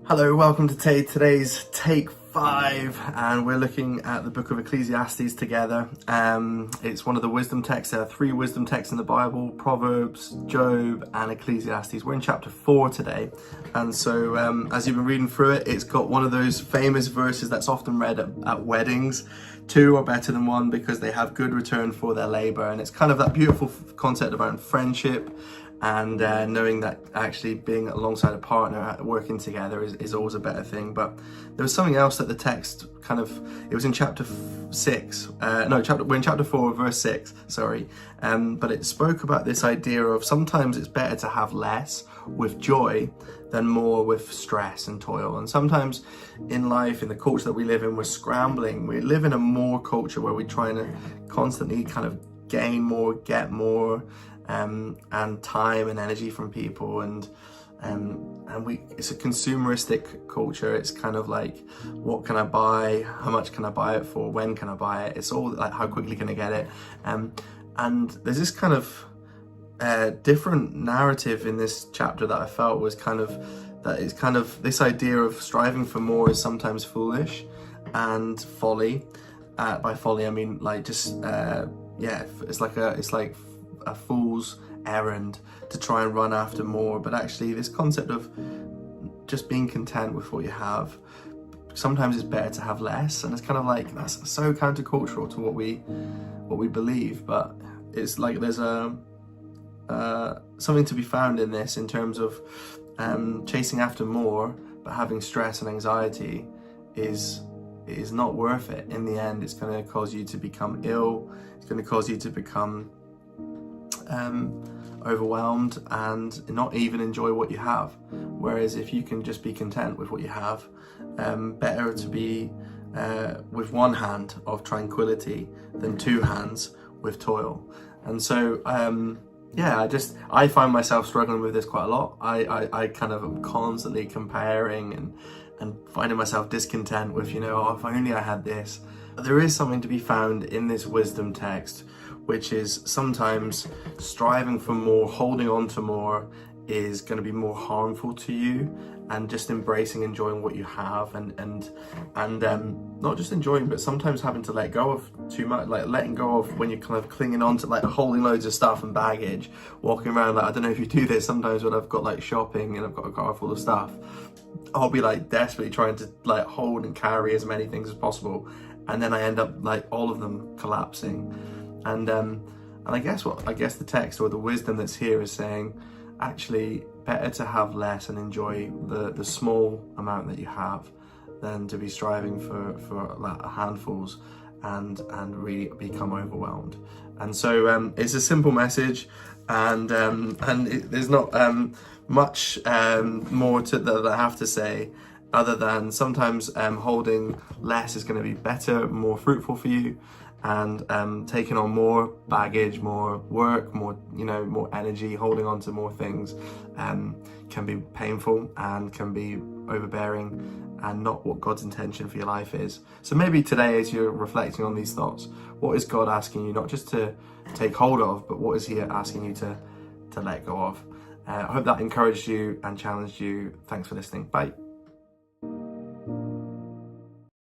Hello, welcome to today's Take 5, and we're looking at the book of Ecclesiastes together. It's one of the wisdom texts. There are 3 wisdom texts in the Bible: Proverbs, Job, and Ecclesiastes. We're in chapter 4 today, and so as you've been reading through it, it's got one of those famous verses that's often read at weddings. 2 are better than 1 because they have good return for their labor, and it's kind of that beautiful concept about friendship and knowing that actually being alongside a partner, working together is always a better thing. But there was something else that the text it was in chapter 6, we're in chapter 4 verse 6, sorry, but it spoke about this idea of sometimes it's better to have less with joy than more with stress and toil. And sometimes in life, in the culture that we live in, we're scrambling. We live in a more culture where we're trying to constantly kind of gain more, get more, and time and energy from people, and it's a consumeristic culture. It's kind of like, what can I buy, how much can I buy it for, when can I buy it? It's all like, how quickly can I get it? And there's this kind of different narrative in this chapter that I felt was this idea of striving for more is sometimes foolish and folly. By folly I mean like just it's like a fool's errand to try and run after more. But actually this concept of just being content with what you have, sometimes it's better to have less, and it's kind of like, that's so countercultural to what we believe. But it's like there's something to be found in this in terms of chasing after more but having stress and anxiety is not worth it. In the end, it's going to cause you to become ill. It's going to cause you to become overwhelmed and not even enjoy what you have. Whereas if you can just be content with what you have, better to be with one hand of tranquility than 2 hands with toil. And so I find myself struggling with this quite a lot. I kind of am constantly comparing and finding myself discontent with, if only I had this. But there is something to be found in this wisdom text, which is sometimes striving for more, holding on to more is going to be more harmful to you, and just embracing, enjoying what you have, and not just enjoying, but sometimes having to let go of too much, like letting go of when you're kind of clinging on to, like holding loads of stuff and baggage, walking around. Like, I don't know if you do this sometimes when I've got like shopping and I've got a car full of stuff, I'll be like desperately trying to like hold and carry as many things as possible, and then I end up like all of them collapsing. And I guess the text or the wisdom that's here is saying, actually better to have less and enjoy the small amount that you have than to be striving for like handfuls and really become overwhelmed. And so it's a simple message, and there's not much more that I have to say, other than sometimes holding less is going to be better, more fruitful for you, and taking on more baggage, more work, more energy, holding on to more things can be painful and can be overbearing, and not what God's intention for your life is. So maybe today, as you're reflecting on these thoughts, what is God asking you not just to take hold of, but what is he asking you to let go of? I hope that encouraged you and challenged you. Thanks for listening. Bye.